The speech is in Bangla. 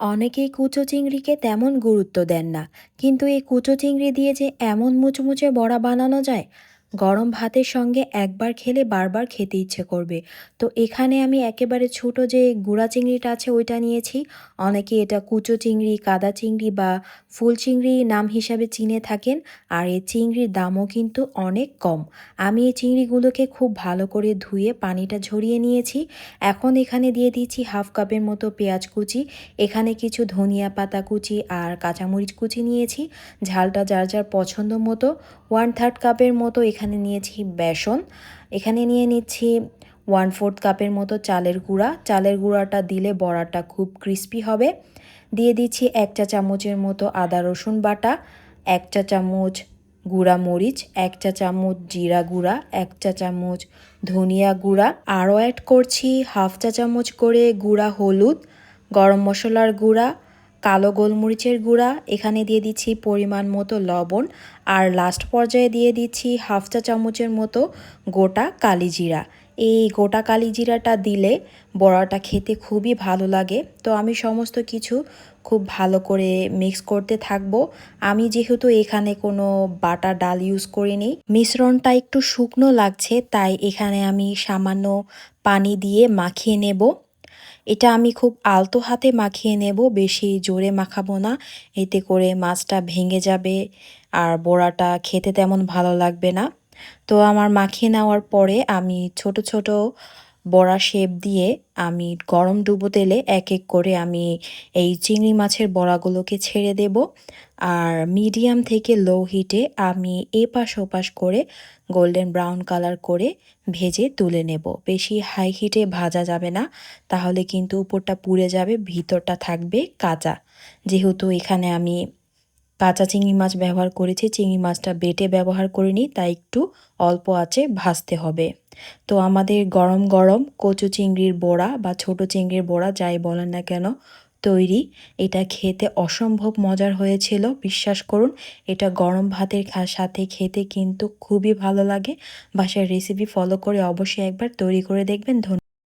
অনেকেই কুচো চিংড়িকে তেমন গুরুত্ব দেন না, কিন্তু এই কুচো চিংড়ি দিয়ে যে এমন মুচমুচে বড়া বানানো যায়, গরম ভাতের সঙ্গে একবার খেলে বারবার খেতে ইচ্ছে করবে। তো এখানে আমি একেবারে ছোট যে গুঁড়া চিংড়িটা আছে ওইটা নিয়েছি। অনেকে এটা কুচো চিংড়ি, কাদা চিংড়ি বা ফুল চিংড়ি নাম হিসাবে চিনে থাকেন। আর এই চিংড়ির দামও কিন্তু অনেক কম। আমি এই চিংড়িগুলোকে খুব ভালো করে ধুয়ে পানিটা ঝরিয়ে নিয়েছি। এখন এখানে দিয়ে দিচ্ছি হাফ কাপের মতো পেঁয়াজ কুচি, এখানে কিছু ধনিয়া পাতা কুচি আর কাঁচামরিচ কুচি নিয়েছি। ঝালটা যার যার পছন্দ মতো। 1/3 কাপের মতো এখানে নিয়েছি বেসন। এখানে নিয়ে নিচ্ছি 1/4 কাপের মতো চালের গুঁড়া। চালের গুঁড়াটা দিলে বড়াটা খুব ক্রিস্পি হবে। দিয়ে দিচ্ছি 1 চা চামচের মতো আদা রসুন বাটা, 1 চা চামচ গুঁড়া মরিচ, 1 চা চামচ জিরা গুঁড়া, 1 চা চামচ ধনিয়া গুঁড়া। আরও অ্যাড করছি হাফ চা চামচ করে গুঁড়া হলুদ, গরম মশলার গুঁড়া, কালো গোলমরিচের গুঁড়া। এখানে দিয়ে দিচ্ছি পরিমাণ মতো লবণ। আর লাস্ট পর্যায়ে দিয়ে দিচ্ছি হাফ চা চামচের মতো গোটা কালিজিরা। এই গোটা কালিজিরাটা দিলে বড়াটা খেতে খুবই ভালো লাগে। তো আমি সমস্ত কিছু খুব ভালো করে মিক্স করতে থাকবো। আমি যেহেতু এখানে কোনো বাটা ডাল ইউজ করিনি, মিশ্রণটা একটু শুকনো লাগছে, তাই এখানে আমি সামান্য পানি দিয়ে মাখিয়ে নেব। এটা আমি খুব আলতো হাতে মাখিয়ে নেব, বেশি জোরে মাখাবো না, এতে করে মাছটা ভেঙে যাবে আর বড়াটা খেতে তেমন ভালো লাগবে না। তো আমার মাখিয়ে নেওয়ার পরে আমি ছোট ছোট বড়া শেপ দিয়ে আমি গরম ডুবো তেলে এক এক করে আমি এই চিংড়ি মাছের বড়াগুলোকে ছেড়ে দেব। আর মিডিয়াম থেকে লো হিটে আমি এপাশ ওপাশ করে গোল্ডেন ব্রাউন কালার করে ভেজে তুলে নেব। বেশি হাই হিটে ভাজা যাবে না, তাহলে কিন্তু উপরটা পুড়ে যাবে, ভিতরটা থাকবে কাঁচা। যেহেতু এখানে আমি কাঁচা চিংড়ি মাছ ব্যবহার করেছি, চিংড়ি মাছটা বেটে ব্যবহার করিনি, তাই একটু অল্প আঁচে ভাজতে হবে। তো আমাদের গরম গরম কচু চিংড়ির বড়া বা ছোট চিংড়ির বড়া যাই বলেন না কেন তৈরি। এটা খেতে অসম্ভব মজার হয়েছিল, বিশ্বাস করুন। এটা গরম ভাতের সাথে খেতে কিন্তু খুবই ভালো লাগে। বাসায় রেসিপি ফলো করে অবশ্যই একবার তৈরি করে দেখবেন।